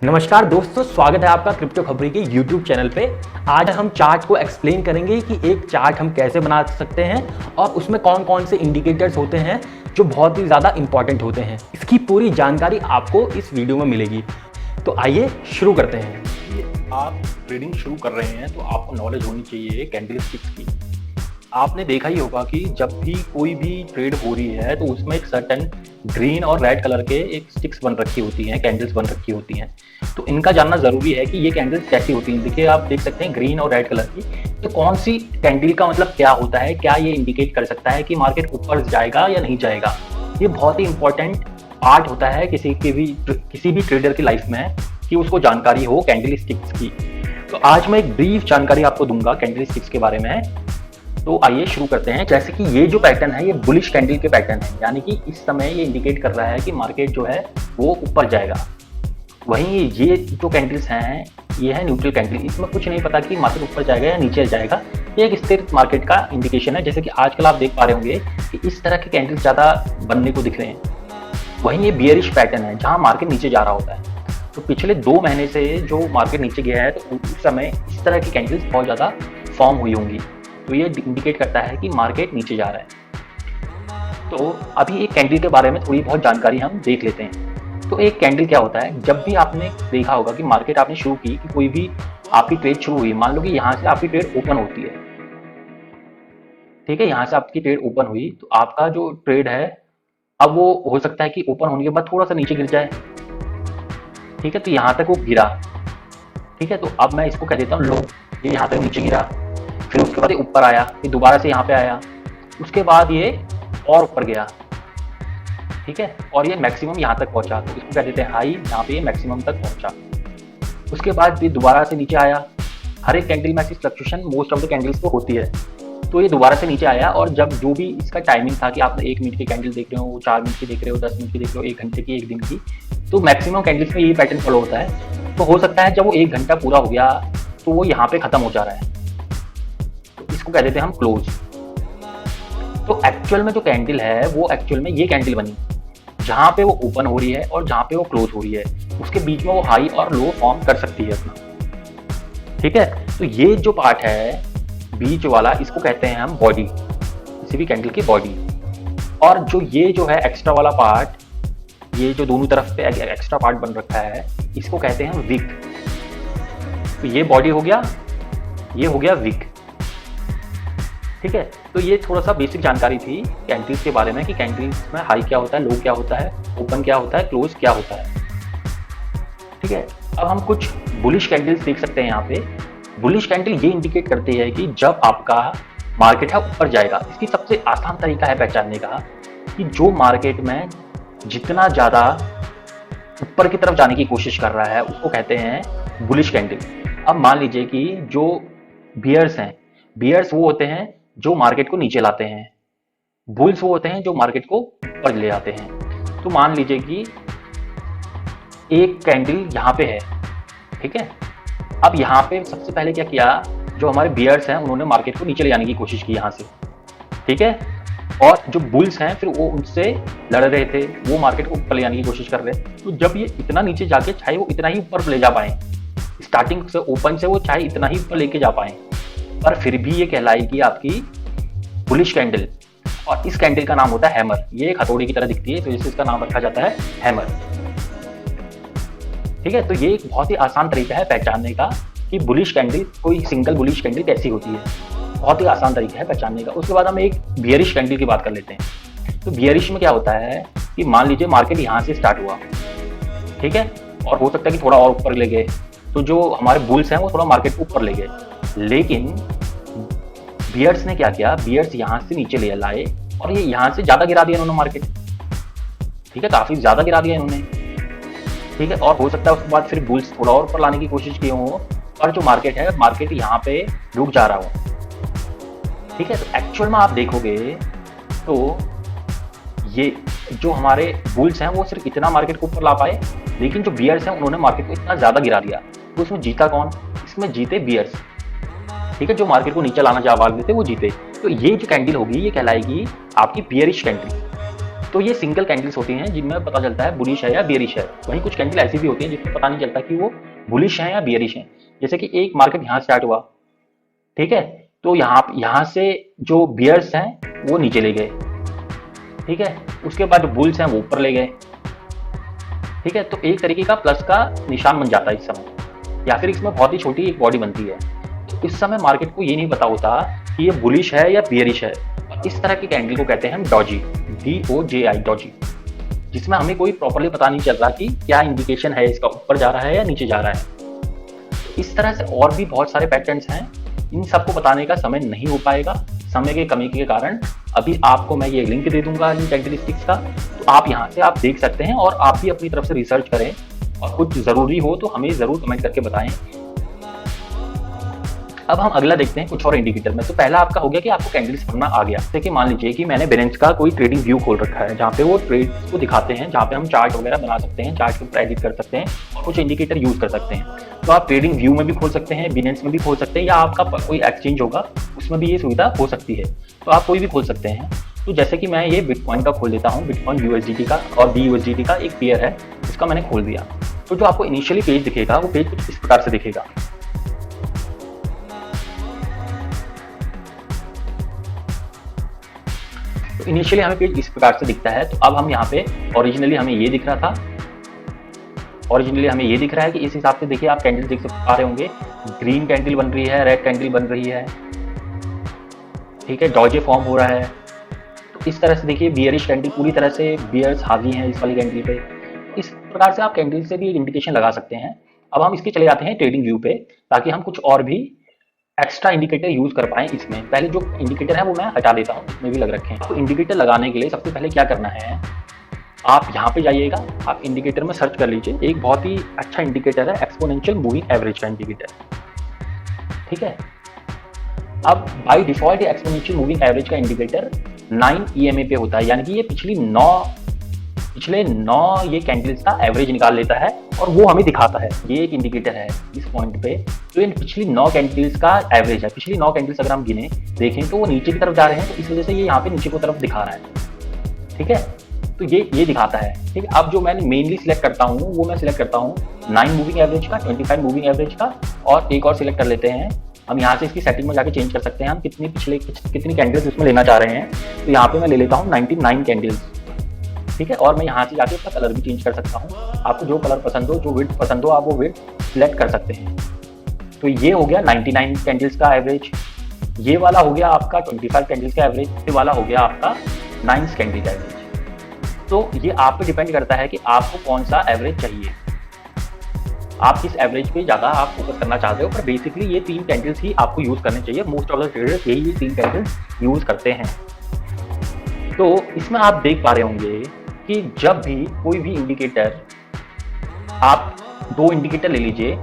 नमस्कार दोस्तों, स्वागत है आपका क्रिप्टो खबरी के YouTube चैनल पे। आज हम चार्ट को एक्सप्लेन करेंगे कि एक चार्ट हम कैसे बना सकते हैं और उसमें कौन कौन से इंडिकेटर्स होते हैं जो बहुत ही ज़्यादा इंपॉर्टेंट होते हैं। इसकी पूरी जानकारी आपको इस वीडियो में मिलेगी। तो आइए शुरू करते हैं। आप ट्रेडिंग शुरू कर रहे हैं तो आपको नॉलेज होनी चाहिए कैंडलस्टिक्स की। आपने देखा ही होगा कि जब भी कोई भी ट्रेड हो रही है तो उसमें एक सर्टेन ग्रीन और रेड कलर के एक स्टिक्स बन रखी होती हैं, कैंडल्स बन रखी होती हैं। तो इनका जानना ज़रूरी है कि ये कैंडल्स कैसी होती हैं। देखिए, आप देख सकते हैं ग्रीन और रेड कलर की। तो कौन सी कैंडल का मतलब क्या होता है, क्या ये इंडिकेट कर सकता है कि मार्केट ऊपर जाएगा या नहीं जाएगा। ये बहुत ही इंपॉर्टेंट पार्ट होता है किसी भी ट्रेडर की लाइफ में कि उसको जानकारी हो कैंडल स्टिक्स की। तो आज मैं एक ब्रीफ जानकारी आपको दूंगा कैंडल स्टिक्स के बारे में। तो आइए शुरू करते हैं। जैसे कि ये जो पैटर्न है ये बुलिश कैंडल के पैटर्न है, यानी कि इस समय ये इंडिकेट कर रहा है कि मार्केट जो है वो ऊपर जाएगा। वहीं ये जो कैंडल्स हैं ये है न्यूट्रल कैंडल। इसमें कुछ नहीं पता कि मार्केट ऊपर जाएगा या नीचे जाएगा। ये एक स्थिर मार्केट का इंडिकेशन है। जैसे कि आजकल आप देख पा रहे होंगे कि इस तरह के कैंडल्स ज़्यादा बनने को दिख रहे हैं। वहीं ये बियरिश पैटर्न है जहाँ मार्केट नीचे जा रहा होता है। तो पिछले 2 महीने से जो मार्केट नीचे गया है तो उस समय इस तरह की कैंडल्स बहुत ज़्यादा फॉर्म हुई होंगी। तो ये इंडिकेट करता है कि मार्केट नीचे जा रहा है। तो अभी एक कैंडल के बारे में थोड़ी बहुत जानकारी हम देख लेते हैं। तो एक कैंडल क्या होता है, जब भी आपने देखा होगा कि मार्केट आपने शुरू की कि कोई भी आपकी ट्रेड शुरू हुई, मान लो कि यहाँ से आपकी ट्रेड ओपन होती है, ठीक है, यहाँ से आपकी ट्रेड ओपन हुई तो आपका जो ट्रेड है अब वो हो सकता है कि ओपन होने के बाद थोड़ा सा नीचे गिर जाए, ठीक है। तो यहाँ तक वो गिरा, ठीक है। तो अब मैं इसको कह देता हूँ लो। ये यहाँ तक नीचे गिरा, फिर उसके बाद ये ऊपर आया, फिर दोबारा से यहाँ पे आया, उसके बाद ये और ऊपर गया, ठीक है, और ये मैक्सिमम यहाँ तक पहुँचा। तो इसको कह देते हैं हाई, यहाँ पे ये मैक्सिमम तक पहुँचा। उसके बाद ये दोबारा से नीचे आया। हर एक कैंडल में ऐसी fluctuation most of the candles को होती है। तो ये दोबारा से नीचे आया और जब जो भी इसका टाइमिंग था कि आप 1 मिनट की कैंडल देख रहे हो, 4 मिनट की देख रहे हो, 10 मिनट की देख रहे हो, 1 घंटे की, 1 दिन की, तो मैक्सिमम कैंडल्स में यही पैटर्न फॉलो होता है। तो हो सकता है जब वो 1 घंटा पूरा हो गया तो वो यहाँ पे खत्म हो जा रहा है, तो इसको कह देते हैं हम क्लोज। तो एक्चुअल में जो कैंडल है वो एक्चुअल में ये कैंडल बनी जहाँ पे वो ओपन हो रही है और जहाँ पे वो क्लोज हो रही है, उसके बीच में वो हाई और लो फॉर्म कर सकती है अपना, ठीक है। तो ये जो पार्ट है बीच वाला, इसको कहते हैं हम बॉडी, किसी भी कैंडल की बॉडी। और जो ये जो है एक्स्ट्रा वाला पार्ट, ये जो दोनों तरफ पे एक्स्ट्रा पार्ट बन रखा है, इसको कहते हैं हम विक। तो ये बॉडी हो गया, ये हो गया विक, ठीक है। तो ये थोड़ा सा बेसिक जानकारी थी कैंडल्स के बारे में कि कैंडल्स में हाई क्या होता है, लो क्या होता है, ओपन क्या होता है, क्लोज क्या होता है, ठीक है। अब हम कुछ बुलिश कैंडल्स देख सकते हैं। यहाँ पे बुलिश कैंडल ये इंडिकेट करती है कि जब आपका मार्केट है ऊपर जाएगा। इसकी सबसे आसान तरीका है पहचानने का कि जो मार्केट में जितना ज़्यादा ऊपर की तरफ जाने की कोशिश कर रहा है उसको कहते हैं बुलिश कैंडल। अब मान लीजिए कि जो बियर्स हैं, बियर्स वो होते हैं जो मार्केट को नीचे लाते हैं, बुल्स वो होते हैं जो मार्केट को ऊपर ले आते हैं। तो मान लीजिए कि एक कैंडल यहाँ पे है, ठीक है। अब यहाँ पे सबसे पहले क्या किया, जो हमारे बियर्स हैं उन्होंने मार्केट को नीचे ले जाने की कोशिश की यहाँ से, ठीक है। और जो बुल्स हैं फिर वो उनसे लड़ रहे थे, वो मार्केट को ऊपर ले जाने की कोशिश कर रहे। तो जब ये इतना नीचे जाके चाहे वो इतना ही ऊपर ले जा पाए, स्टार्टिंग से ओपन से वो चाहे इतना ही ऊपर लेके जा पाए, पर फिर भी ये कहलाएगी आपकी बुलिश कैंडल। और इस कैंडल का नाम होता है हैमर। ये एक हथौड़ी की तरह दिखती है तो इससे इसका नाम रखा जाता है हैमर, ठीक है। तो ये एक बहुत ही आसान तरीका है पहचानने का कि बुलिश कैंडल, कोई सिंगल बुलिश कैंडल कैसी होती है। बहुत ही आसान तरीका है पहचानने का। उसके बाद हम एक बियरिश कैंडल की बात कर लेते हैं। तो बियरिश में क्या होता है कि मान लीजिए मार्केट यहाँ से स्टार्ट हुआ, ठीक है, और हो सकता है कि थोड़ा और ऊपर ले गए, तो जो हमारे बुल्स हैं वो थोड़ा मार्केट को ऊपर ले गए। लेकिन बियर्स ने क्या किया, बियर्स यहाँ से नीचे ले लाए और ये यहाँ से ज़्यादा गिरा दिया इन्होंने मार्केट, ठीक है, काफ़ी ज़्यादा गिरा दिया इन्होंने, ठीक है। और हो सकता है उसके बाद फिर बुल्स थोड़ा और ऊपर लाने की कोशिश की हो और जो मार्केट है, मार्केट यहाँ पे रुक जा रहा हो, ठीक है। तो एक्चुअल में आप देखोगे तो ये जो हमारे बुल्स हैं वो सिर्फ इतना मार्केट को ऊपर ला पाए, लेकिन जो बियर्स हैं उन्होंने मार्केट को इतना ज़्यादा गिरा दिया। तो इसमें जीता कौन, इसमें जीते बियर्स, ठीक है, जो मार्केट को नीचे लाना चाह रहे थे वो जीते। तो ये जो कैंडल होगी ये कहलाएगी आपकी बियरिश कैंडल, तो ये सिंगल कैंडल्स होती हैं जिनमें पता चलता है बुलिश है या बियरिश है। वहीं कुछ कैंडल ऐसी भी होती हैं जिसमें पता नहीं चलता कि वो बुलिश है या बियरिश है। जैसे कि एक मार्केट यहाँ स्टार्ट हुआ, ठीक है, तो यहाँ से जो बियर्स हैं वो नीचे ले गए, ठीक है, उसके बाद जो बुल्स हैं वो ऊपर ले गए, ठीक है। तो एक तरीके का प्लस का निशान बन जाता है इस समय, या फिर इसमें बहुत ही छोटी एक बॉडी बनती है। तो इस समय मार्केट को ये नहीं पता होता कि ये बुलिश है या बियरिश है। इस तरह की कैंडल को कहते हैं हम डॉजी, DOJI, डॉजी, जिसमें हमें कोई प्रॉपर्ली पता नहीं चल रहा कि क्या इंडिकेशन है, इसका ऊपर जा रहा है या नीचे जा रहा है। इस तरह से और भी बहुत सारे पैटर्न्स हैं, इन सबको बताने का समय नहीं हो पाएगा समय के कमी के कारण। अभी आपको मैं ये लिंक दे दूंगा इन कैरेक्टरिस्टिक्स का, तो आप यहाँ से आप देख सकते हैं और आप भी अपनी तरफ से रिसर्च करें, और कुछ जरूरी हो तो हमें जरूर कमेंट करके बताएं। अब हम अगला देखते हैं कुछ और इंडिकेटर में। तो पहला आपका हो गया कि आपको कैंडल्स पढ़ना आ गया। देखिए मान लीजिए कि मैंने बिनेंस का कोई ट्रेडिंग व्यू खोल रखा है जहाँ पे वो ट्रेड्स को दिखाते हैं, जहाँ पे हम चार्ट वगैरह बना सकते हैं, चार्ट के ऊपर एडिट कर सकते हैं और कुछ इंडिकेटर यूज कर सकते हैं। तो आप ट्रेडिंग व्यू में भी खोल सकते हैं, बिनेंस में भी खोल सकते हैं, या आपका कोई एक्सचेंज होगा उसमें भी ये सुविधा हो सकती है। तो आप कोई भी खोल सकते हैं। तो जैसे कि मैं ये बिटकॉइन का खोल देता हूँ, बिटकॉइन USDT का और BUSDT का एक पेयर है, इसका मैंने खोल दिया। तो जो आपको इनिशियली पेज दिखेगा वो पेज कुछ इस प्रकार से दिखेगा। तो इनिशियली हमें पेज इस प्रकार से दिखता है। तो अब हम यहाँ पे ओरिजिनली हमें ये दिख रहा था, ओरिजिनली हमें ये दिख रहा है कि इस हिसाब से देखिए आप कैंडल देख पा रहे होंगे, ग्रीन कैंडल बन रही है, रेड कैंडल बन रही है, ठीक है, डॉजे फॉर्म हो रहा है। तो इस तरह से देखिए बियरिश कैंडल, पूरी तरह से बियर्स हावी हैं इस वाली कैंडल पे। इस प्रकार से आप कैंडल से भी इंडिकेशन लगा सकते हैं। अब हम इसके चले जाते हैं ट्रेडिंग व्यू पे, ताकि हम कुछ और भी एक्स्ट्रा इंडिकेटर यूज कर पाएं इसमें। पहले जो इंडिकेटर है वो मैं हटा देता हूँ, इसमें भी लग रखे हैं। तो इंडिकेटर लगाने के लिए सबसे पहले क्या करना है, आप यहाँ पे जाइएगा, आप इंडिकेटर में सर्च कर लीजिए। एक बहुत ही अच्छा इंडिकेटर है एक्सपोनेंशियल मूविंग एवरेज का इंडिकेटर, ठीक है। अब by default exponential moving average का इंडिकेटर 9 EMA पे होता है, यानी कि ये पिछले 9 ये कैंडल्स का एवरेज निकाल लेता है और वो हमें दिखाता है। ये एक इंडिकेटर है इस पॉइंट पे, तो ये पिछली 9 कैंडल्स का एवरेज है। पिछली 9 कैंडल्स अगर हम गिने देखें तो वो नीचे की तरफ जा रहे हैं, तो इस वजह से ये यहाँ पे नीचे की तरफ दिखा रहा है, ठीक है। तो ये दिखाता है, ठीक है। अब जो मैं मेनली सिलेक्ट करता हूँ वो मैं सिलेक्ट करता हूँ 9 मूविंग एवरेज का, 25 मूविंग एवरेज का, और एक और सिलेक्ट कर लेते हैं। हम यहाँ से इसकी सेटिंग में जाके चेंज कर सकते हैं, हम कितनी कैंडल्स उसमें लेना चाह रहे हैं। तो यहाँ पे मैं ले लेता हूँ 99 कैंडल्स, ठीक है। और मैं यहाँ से जाके उसका कलर भी चेंज कर सकता हूँ। आपको जो कलर पसंद हो, जो विड्थ पसंद हो, आप वो विड्थ सिलेक्ट कर सकते हैं। तो ये हो गया 99 कैंडल्स का एवरेज, ये वाला हो गया आपका 25 कैंडल्स का एवरेज, ये वाला हो गया आपका 9 कैंडल का एवरेज। तो ये आप पे डिपेंड करता है कि आपको कौन सा एवरेज चाहिए, आप किस एवरेज पे ज़्यादा आप फोकस करना चाहते हो। पर बेसिकली ये 3 कैंडल्स ही आपको यूज़ करने चाहिए। मोस्ट ऑफ द ट्रेडर्स यही 3 कैंडल्स यूज़ करते हैं। तो इसमें आप देख पा रहे होंगे कि जब भी कोई भी इंडिकेटर, आप 2 इंडिकेटर ले लीजिए।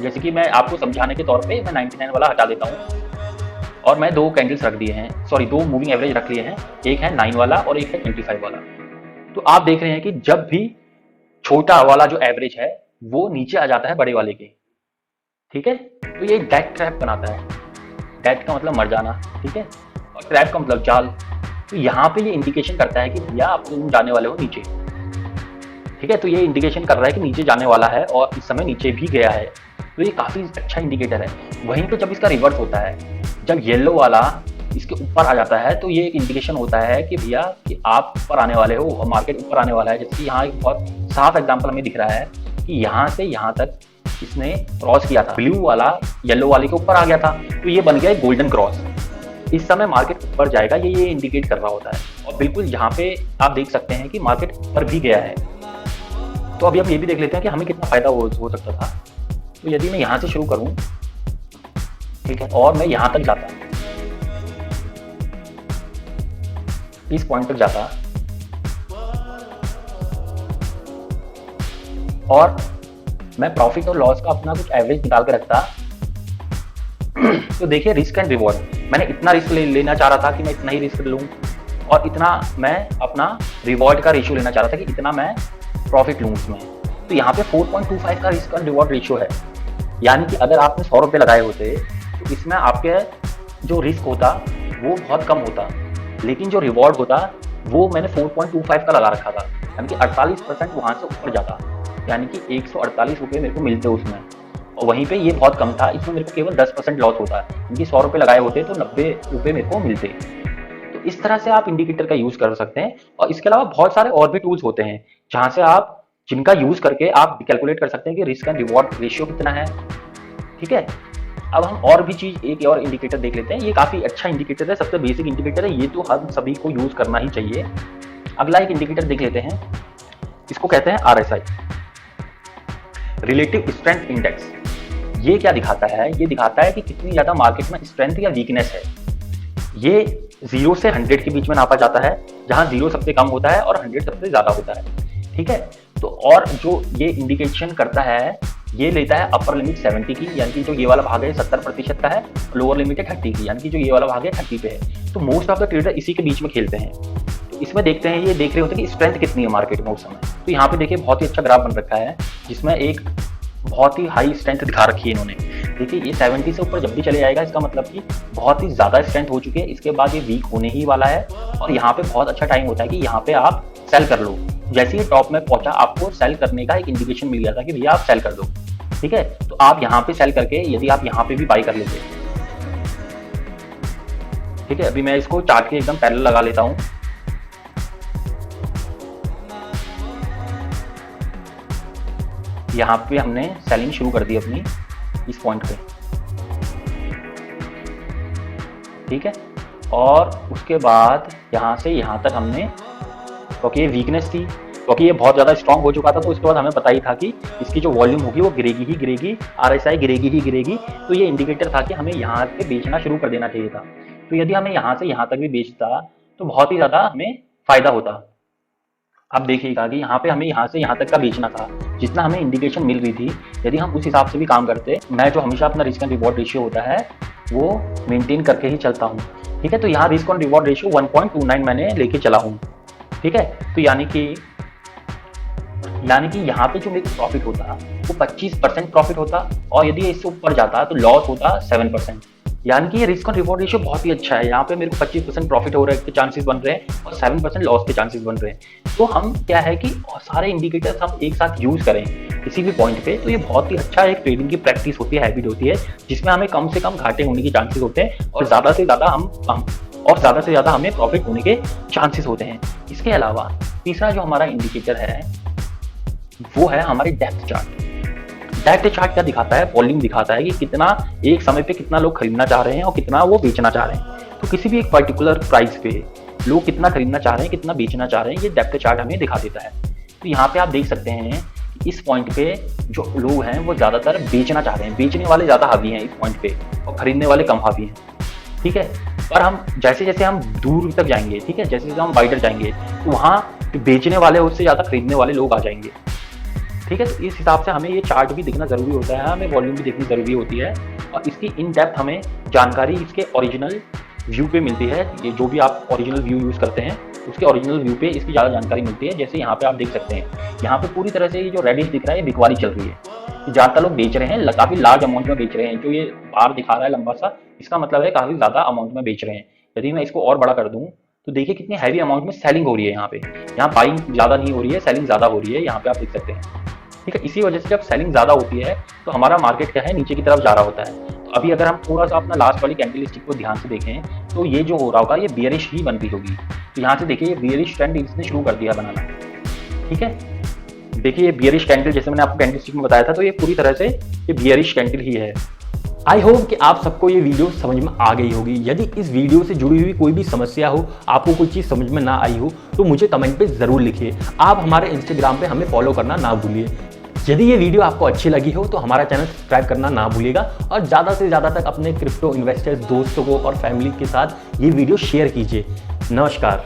जैसे कि मैं आपको समझाने के तौर पे मैं 99 वाला हटा देता हूँ और मैं 2 कैंडल्स रख दिए हैं, 2 मूविंग एवरेज रख लिए हैं, एक है 9 वाला और एक है 25 वाला। तो आप देख रहे हैं कि जब भी छोटा वाला जो एवरेज है वो नीचे आ जाता है बड़े वाले के, ठीक है। तो ये डेथ ट्रैप बनाता है। डेथ का मतलब मर जाना, ठीक है, और ट्रैप का मतलब जाल। तो यहाँ पे ये इंडिकेशन करता है कि भैया आप जाने वाले हो नीचे, ठीक है। तो ये इंडिकेशन कर रहा है कि नीचे जाने वाला है और इस समय नीचे भी गया है। तो ये काफ़ी अच्छा इंडिकेटर है। वहीं पे जब इसका रिवर्स होता है, जब येलो वाला इसके ऊपर आ जाता है, तो ये एक इंडिकेशन होता है कि भैया कि आप ऊपर आने वाले हो, मार्केट ऊपर आने वाला है। जैसे यहाँ एक बहुत साफ एग्जांपल हमें दिख रहा है कि यहाँ से यहाँ तक इसने क्रॉस किया था, ब्लू वाला येलो वाले के ऊपर आ गया था, तो ये बन गया एक गोल्डन क्रॉस। इस समय मार्केट ऊपर जाएगा, ये इंडिकेट कर रहा होता है। और बिल्कुल यहाँ पे आप देख सकते हैं कि मार्केट ऊपर भी गया है। तो अभी हम ये भी देख लेते हैं कि हमें कितना फायदा हो सकता था। तो यदि मैं यहाँ से शुरू करूँ, ठीक है, और मैं यहाँ तक जाता, इस पॉइंट तक जाता और मैं प्रॉफिट और लॉस का अपना कुछ एवरेज निकाल के रखता, तो देखिए रिस्क एंड रिवॉर्ड, मैंने इतना रिस्क लेना चाह रहा था कि मैं इतना ही रिस्क लूँ, और इतना मैं अपना रिवॉर्ड का रेशियो लेना चाह रहा था कि इतना मैं प्रॉफिट लूँ उसमें। तो यहाँ पे 4.25 का रिस्क एंड रिवॉर्ड रेशियो है। यानी कि अगर आपने 100 रुपये लगाए होते तो इसमें आपके जो रिस्क होता वो बहुत कम होता, लेकिन जो रिवॉर्ड होता वो मैंने 4.25 का लगा रखा था, यानी कि 48% वहाँ से ऊपर जाता, यानी कि 148 रुपये मेरे को मिलते उसमें। और वहीं पे ये बहुत कम था, इसमें मेरे को केवल 10% लॉस होता है, क्योंकि 100 रुपये लगाए होते तो 90 रुपये मेरे को मिलते। तो इस तरह से आप इंडिकेटर का यूज़ कर सकते हैं। और इसके अलावा बहुत सारे और भी टूल्स होते हैं जहाँ से आप जिनका यूज़ करके आप कैलकुलेट कर सकते हैं कि रिस्क एंड रिवॉर्ड रेशियो कितना है। ठीक है, अब हम और भी चीज़ एक और इंडिकेटर देख लेते हैं। ये काफ़ी अच्छा इंडिकेटर है, सबसे बेसिक इंडिकेटर है, ये तो हम सभी को यूज़ करना ही चाहिए। अगला एक इंडिकेटर देख लेते हैं, इसको कहते हैं RSI, रिलेटिव स्ट्रेंथ इंडेक्स। ये क्या दिखाता है? ये दिखाता है कि कितनी ज़्यादा मार्केट में स्ट्रेंथ या वीकनेस है। ये 0 से 100 के बीच में नापा जाता है, जहाँ 0 सबसे कम होता है और 100 सबसे ज़्यादा होता है। ठीक है, तो और जो ये इंडिकेशन करता है, ये लेता है अपर लिमिट 70 की, यानी कि जो ये वाला भाग है 70% का है, लोअर लिमिट है 30 की, यानी कि जो ये वाला भाग है 30 पे है। तो मोस्ट ऑफ द ट्रेडर इसी के बीच में खेलते हैं। तो इसमें देखते हैं, ये देख रहे होते हैं कि स्ट्रेंथ कितनी है मार्केट में उस समय। तो यहाँ पे देखिए बहुत ही अच्छा ग्राफ बन रखा है, जिसमें एक बहुत ही हाई स्ट्रेंथ दिखा रखी है इन्होंने। देखिए ये 70 से ऊपर जब भी चले जाएगा, इसका मतलब कि बहुत ही ज़्यादा स्ट्रेंथ हो चुकी है, इसके बाद ये वीक होने ही वाला है। और यहाँ पे बहुत अच्छा टाइम होता है कि यहाँ पे आप सेल कर लो। जैसे ही टॉप में पहुंचा, आपको सेल करने का एक इंडिकेशन मिल गया था कि भैया आप सेल कर दो। ठीक है, तो आप यहाँ पे सेल करके यदि आप यहाँ पे भी बाई कर लेते। ठीक है, अभी मैं इसको चार्ट के एकदम पैरेलल लगा लेता हूँ। यहाँ पे हमने सेलिंग शुरू कर दी अपनी इस पॉइंट पे। ठीक है, और उसके बाद यहाँ से यहाँ तक हमने, क्योंकि ये वीकनेस थी, क्योंकि ये बहुत ज़्यादा स्ट्रांग हो चुका था, तो उसके बाद हमें पता ही था कि इसकी जो वॉल्यूम होगी वो गिरेगी ही गिरेगी, RSI गिरेगी ही गिरेगी। तो ये इंडिकेटर था कि हमें यहाँ से बेचना शुरू कर देना चाहिए था। तो यदि हमें यहाँ से यहाँ तक भी बेचता तो बहुत ही ज़्यादा हमें फ़ायदा होता। अब देखिएगा कि यहाँ पे हमें यहाँ से यहाँ तक का बेचना था, जितना हमें इंडिकेशन मिल रही थी, यदि हम उस हिसाब से भी काम करते, मैं जो हमेशा अपना रिस्क एंड रिवॉर्ड रेशियो होता है वो मेंटेन करके ही चलता हूँ। ठीक है, तो यहाँ रिस्क एंड रिवॉर्ड रेशियो 1.29 मैंने लेके चला हूँ। ठीक है, तो यानी कि यहाँ पे जो मेरे को प्रॉफिट होता वो 25% प्रॉफिट होता, और यदि इससे ऊपर जाता तो लॉस होता 7%। यानी कि ये रिस्क एंड रिवॉर्ड रेशियो बहुत ही अच्छा है। यहाँ पे मेरे को 25% प्रॉफिट हो रहे के चांसेस बन रहे हैं और 7% लॉस के चांसेस बन रहे हैं। तो हम क्या है कि सारे इंडिकेटर्स हम एक साथ यूज करें किसी भी पॉइंट पे, तो ये बहुत ही अच्छा एक ट्रेडिंग की प्रैक्टिस होती है, हैबिट होती है, जिसमें हमें कम से कम घाटे होने के चांसेस होते हैं और ज़्यादा से ज़्यादा हमें प्रॉफिट होने के चांसेस होते हैं। इसके अलावा तीसरा जो हमारा इंडिकेटर है वो है हमारे डेप्थ चार्ट। डेप्थ चार्ट क्या दिखाता है? वॉल्यूम दिखाता है कि कितना एक समय पे कितना लोग खरीदना चाह रहे हैं और कितना वो बेचना चाह रहे हैं। तो किसी भी एक पर्टिकुलर प्राइस पे लोग कितना खरीदना चाह रहे हैं, कितना बेचना चाह रहे हैं, ये डेप्थ चार्ट हमें दिखा देता है। तो यहाँ पे आप देख सकते हैं कि इस पॉइंट पे जो लोग हैं वो ज़्यादातर बेचना चाह रहे हैं, बेचने वाले ज़्यादा हावी हैं इस पॉइंट पे और खरीदने वाले कम हावी हैं। ठीक है, पर हम जैसे जैसे हम दूर तक जाएंगे, ठीक है, जैसे जैसे हम वाइडर जाएंगे, तो वहाँ बेचने वाले उससे ज़्यादा खरीदने वाले लोग आ जाएंगे। ठीक है, तो इस हिसाब से हमें ये चार्ट भी देखना ज़रूरी होता है, हमें वॉल्यूम भी देखनी ज़रूरी होती है, और इसकी इन डेप्थ हमें जानकारी इसके ओरिजिनल व्यू पे मिलती है। ये जो भी आप ओरिजिनल व्यू यूज़ करते हैं उसके ओरिजिनल व्यू पे इसकी ज़्यादा जानकारी मिलती है। जैसे यहाँ पे आप देख सकते हैं, यहाँ पे पूरी तरह से ये जो रेडिश दिख रहा है ये बिकवाली चल रही है, ज़्यादातर लोग बेच रहे हैं, काफ़ी लार्ज अमाउंट में बेच रहे हैं। जो ये बार दिखा रहा है लंबा सा, इसका मतलब है काफ़ी ज़्यादा अमाउंट में बेच रहे हैं। यदि मैं इसको और बड़ा कर दूँ तो देखिए कितनी हैवी अमाउंट में सेलिंग हो रही है। यहाँ बाइंग ज़्यादा नहीं हो रही है, सेलिंग ज़्यादा हो रही है, यहाँ पे आप देख सकते हैं। ठीक है, इसी वजह से जब सेलिंग ज़्यादा होती है तो हमारा मार्केट क्या है, नीचे की तरफ जा रहा होता है। तो अभी अगर हम थोड़ा सा अपना लास्ट वाली कैंडल स्टिक को ध्यान से देखें तो ये जो हो रहा होगा ये बियरिश ही बन रही होगी। तो यहाँ से देखिए ये बियरिश ट्रेंड इसने शुरू कर दिया बनाना। ठीक है, देखिए ये बियरिश कैंडल, जैसे मैंने आपको कैंडल स्टिक में बताया था, तो ये पूरी तरह से ये बियरिश कैंडल ही है। आई होप कि आप सबको ये वीडियो समझ में आ गई होगी। यदि इस वीडियो से जुड़ी हुई कोई भी समस्या हो, आपको कोई चीज़ समझ में ना आई हो, तो मुझे कमेंट पे ज़रूर लिखिए। आप हमारे इंस्टाग्राम पे हमें फॉलो करना ना भूलिए। यदि ये वीडियो आपको अच्छी लगी हो तो हमारा चैनल सब्सक्राइब करना ना भूलिएगा, और ज़्यादा से ज़्यादा तक अपने क्रिप्टो इन्वेस्टर्स दोस्तों को और फैमिली के साथ ये वीडियो शेयर कीजिए। नमस्कार।